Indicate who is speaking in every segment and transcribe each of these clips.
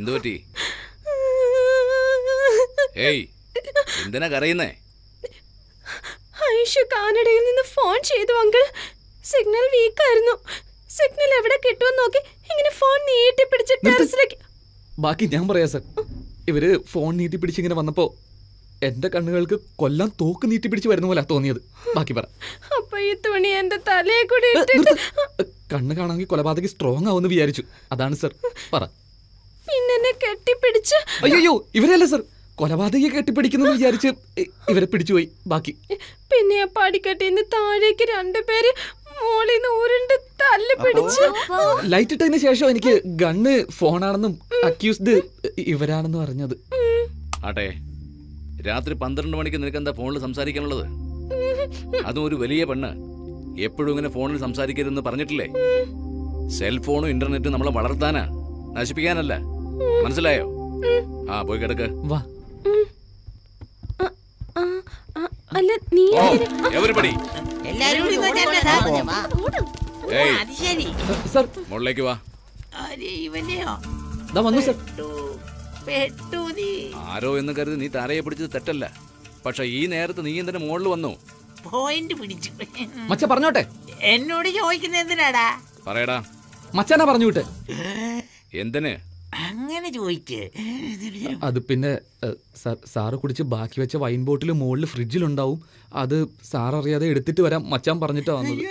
Speaker 1: എന്തുപറ്റി? ഏയ്, എന്തിനാ കരയുന്നേ?
Speaker 2: ഐഷു കാനഡയിൽ നിന്ന് ഫോൺ ചെയ്തു അങ്കിൾ. സിഗ്നൽ വീക്കായിരുന്നു. സിഗ്നൽ എവിടെ കിട്ടുമെന്ന് നോക്കി ഇങ്ങനെ ഫോൺ നീട്ടി പിടിച്ച് ടെറസിലേക്ക്.
Speaker 3: ബാക്കി ഞാൻ പറയാം സർ. ഇവര് ഫോൺ നീട്ടി പിടിച്ചിങ്ങനെ വന്നപ്പോ എന്റെ കണ്ണുകൾക്ക് കൊല്ലാൻ തോക്ക് നീട്ടി പിടിച്ച് വരുന്ന പോലെ തോന്നിയത്. ബാക്കി പറ.
Speaker 2: അപ്പൊ ഈ തുണി എന്റെ തലയെ കൂടി
Speaker 3: കണ്ണ് കാണാമെങ്കിൽ കൊലപാതകി സ്ട്രോങ് ആവുമെന്ന് വിചാരിച്ചു. അതാണ് സർ. പറ.
Speaker 2: പിന്നെ കെട്ടിപ്പിടിച്ച്.
Speaker 3: അയ്യോ, ഇവരല്ല സർ. കൊലപാതകയെ കെട്ടിപ്പിടിക്കുന്നു വിചാരിച്ച് ഇവരെ പിടിച്ചുപോയി. ബാക്കി
Speaker 2: പിന്നെ പടിക്കെട്ടിന്ന് താഴേക്ക് രണ്ടുപേര് മോളിന്ന് ഉരുണ്ട് തല്ല് പിടിച്ച്.
Speaker 3: ലൈറ്റ് ഇട്ടതിന് ശേഷം എനിക്ക് ഗണ്ണ് ഫോണാണെന്നും അക്യൂസ്ഡ് ഇവരാണെന്നും അറിഞ്ഞത്.
Speaker 1: ആട്ടെ, രാത്രി 12 മണിക്ക് നിനക്ക് എന്താ ഫോണിൽ സംസാരിക്കാനുള്ളത്? അതും ഒരു വലിയ പെണ്ണ്. എപ്പോഴും ഇങ്ങനെ ഫോണിൽ സംസാരിക്കരുതെന്ന് പറഞ്ഞിട്ടില്ലേ? സെൽഫോണും ഇന്റർനെറ്റും നമ്മളെ വളർത്താനാ, നശിപ്പിക്കാനല്ല. മനസ്സിലായോ? ആ, പോയി കിടക്ക്.
Speaker 3: വാ.
Speaker 2: അല്ല നീ
Speaker 1: മുകളിലേക്ക് വാ. ആരോ എന്ന് കരുതി നീ താരയെ പിടിച്ചത് തെറ്റല്ല. പക്ഷെ ഈ നേരത്ത് നീ എന്തിനാ മുകളിൽ വന്നു?
Speaker 4: പോയിന്റ് പിടിച്ചു.
Speaker 3: മച്ച പറഞ്ഞോട്ടെ.
Speaker 4: എന്നോട് ചോദിക്കുന്ന എന്തിനാടാ?
Speaker 1: പറയടാ.
Speaker 3: മച്ചാനാ പറഞ്ഞു വിട്ടെ.
Speaker 1: എന്തിന്
Speaker 4: അങ്ങനെ ചോദിക്കേ?
Speaker 3: അത് പിന്നെ സാറ് കുടിച്ച് ബാക്കി വെച്ച വൈൻ ബോട്ടിൽ മുകളിൽ ഫ്രിഡ്ജിലുണ്ടാവും. അത് സാററിയാതെ എടുത്തിട്ട് വരാം മച്ചാൻ പറഞ്ഞിട്ടാ വന്നത്.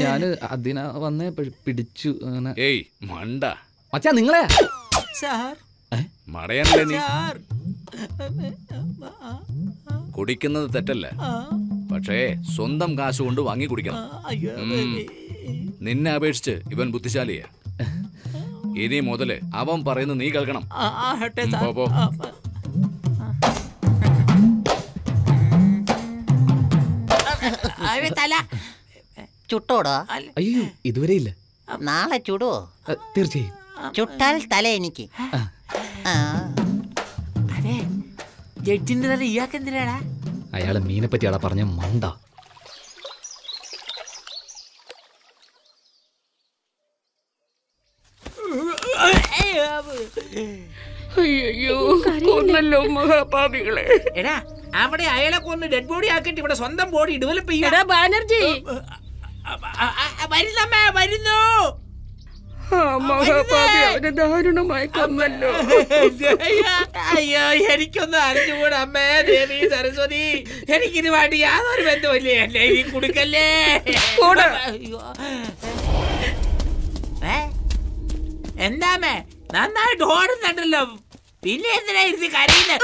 Speaker 3: ഞാന് അതിനാ വന്നേ പിടിച്ചു. അങ്ങനെ.
Speaker 1: ഏയ് മണ്ട.
Speaker 3: മച്ചാ നിങ്ങളെ
Speaker 1: മടയനല്ലേ നീ? കുടിക്കുന്നത് തെറ്റല്ല, പക്ഷേ സ്വന്തം കാശ് കൊണ്ട് വാങ്ങി കുടിക്കണം. നിന്നെ അപേക്ഷിച്ച് ഇവൻ ബുദ്ധിശാലിയാ. ഇനി മുതല് അവൻ പറയുന്നത് നീ കേൾക്കണം. പോ.
Speaker 4: ചുട്ടോടോ?
Speaker 3: അയ്യോ, ഇതുവരെ ഇല്ല.
Speaker 4: നാളെ ചുടുവോ?
Speaker 3: തീർച്ചയായും.
Speaker 4: ചുട്ടാൽ തല എനിക്ക്. അതെ, ജഡ്ജിന്റെ തല ഇയാൾക്ക് എന്തിനാടാ?
Speaker 3: അയാളെ മീനെ പറ്റിയാടാ പറഞ്ഞ മണ്ട.
Speaker 2: അയ്യോ, കൊന്നല്ലോ മഹാപാപികളെ.
Speaker 4: എടാ, അവിടെ അയാളെ കൊന്ന് ഡെഡ് ബോഡി ആക്കിട്ട് ഇവിടെ സ്വന്തം ബോഡി ഡെവലപ്പ് ചെയ്യടാ.
Speaker 2: ബാനർജി
Speaker 4: വരുന്നമ്മേ, വരുന്നു.
Speaker 2: മഹാപാപി അവനെ ദാരുണമായി കൊന്നല്ലോ.
Speaker 4: അയ്യോ, എനിക്കൊന്നും അറിഞ്ഞുകൂടാ അമ്മേ. ദേവി സരസ്വതി, എനിക്കിത് വേണ്ടി യാതൊരു ബന്ധമില്ലേ. അല്ലേ ഈ കുടുക്കല്ലേ? എന്താമേ, നന്നായിട്ട് ഓടുന്നുണ്ടല്ലോ. പിന്നെ എന്തിനാ ഇത് കരയുന്നേ?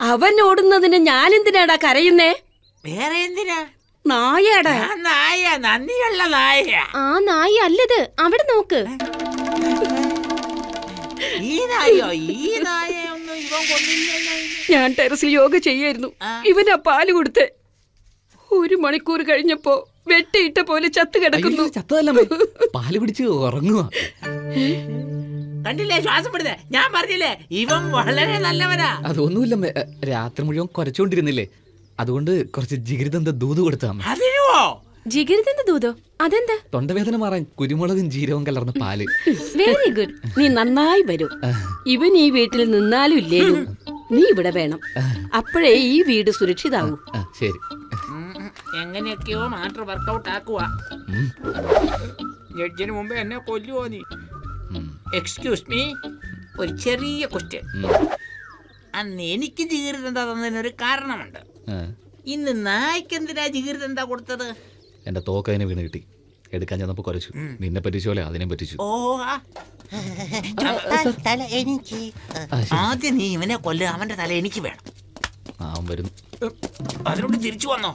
Speaker 2: അവൻ ഓടുന്നതിന് ഞാൻ എന്തിനാടാ കരയുന്നേ?
Speaker 4: വേറെ എന്തിനാ?
Speaker 2: നായടാ.
Speaker 4: നായ, നന്ദിയുള്ള നായ.
Speaker 2: ആ നായ അല്ലത്, അവിടെ നോക്ക്.
Speaker 4: ഈ നായോ? ഈ നായൊന്നും ഇവൻ കൊന്നില്ലല്ലോ.
Speaker 2: ഞാൻ ടെറസിൽ യോഗ ചെയ്യായിരുന്നു. ഇവനാ പാല് കൊടുത്ത് 1 മണിക്കൂർ കഴിഞ്ഞപ്പോ വെട്ടിയിട്ട പോലെ ചത്ത് കിടക്കുന്നു.
Speaker 3: ചത്തതല്ലേ, പാല് പിടിച്ച് ഉറങ്ങുക.
Speaker 4: കണ്ടില്ലേ, ശ്വാസം വിടുന്നേ? ഞാൻ പറഞ്ഞില്ലേ ഇവൻ വളരെ നല്ലവനാ.
Speaker 3: അതൊന്നുമില്ല, രാത്രി മുഴുവൻ കുരച്ചോണ്ടിരുന്നില്ലേ, അതുകൊണ്ട് കുറച്ച് ജിഗിരിതന്ത ദൂത് കൊടുത്താ.
Speaker 2: ജിഗിരിതന്റെ ദൂതോ? അതെന്താ?
Speaker 3: തൊണ്ടവേദന മാറാൻ കുരുമുളകും ജീരവും കലർന്ന പാല്.
Speaker 2: Very good. നീ നന്നായി വരും. ഇവൻ ഈ വീട്ടിൽ നിന്നാലും ഇല്ലേലും നീ ഇവിടെ വേണം. അപ്പോഴേ ഈ വീട് സുരക്ഷിതാവൂ.
Speaker 3: ശരി.
Speaker 4: എങ്ങനെയൊക്കെയോ മാറ്റർ വർക്കൗട്ട് ആക്കുക. ജഡ്ജിന് മുമ്പ് എന്നെ കൊല്ലുവോ നീ? എക്സ്ക്യൂസ് മീ, ഒരു ചെറിയ ക്വസ്റ്റ്യൻ. അന്ന് എനിക്ക് ജിഗിരിതന്ത തന്നതിനൊരു കാരണമുണ്ട്. ഇന്ന് നായ്ക്ക് എന്തിനാ ജിഗിരിതന്ത കൊടുത്തത്?
Speaker 3: എന്റെ തോക്കതിനെ വീണ് കിട്ടി. എടുക്കാൻ ചെന്നപ്പോ കുറച്ചു. നിന്നെ പറ്റിച്ച പോലെ അതിനെ പറ്റിച്ചു.
Speaker 4: തല എനിക്ക്. ആദ്യം നീ ഇവനെ കൊല്ലുക, അവന്റെ തല എനിക്ക് വേണം.
Speaker 3: അവൻ വരുന്നു.
Speaker 4: അതിനോട് തിരിച്ചു വന്നോ?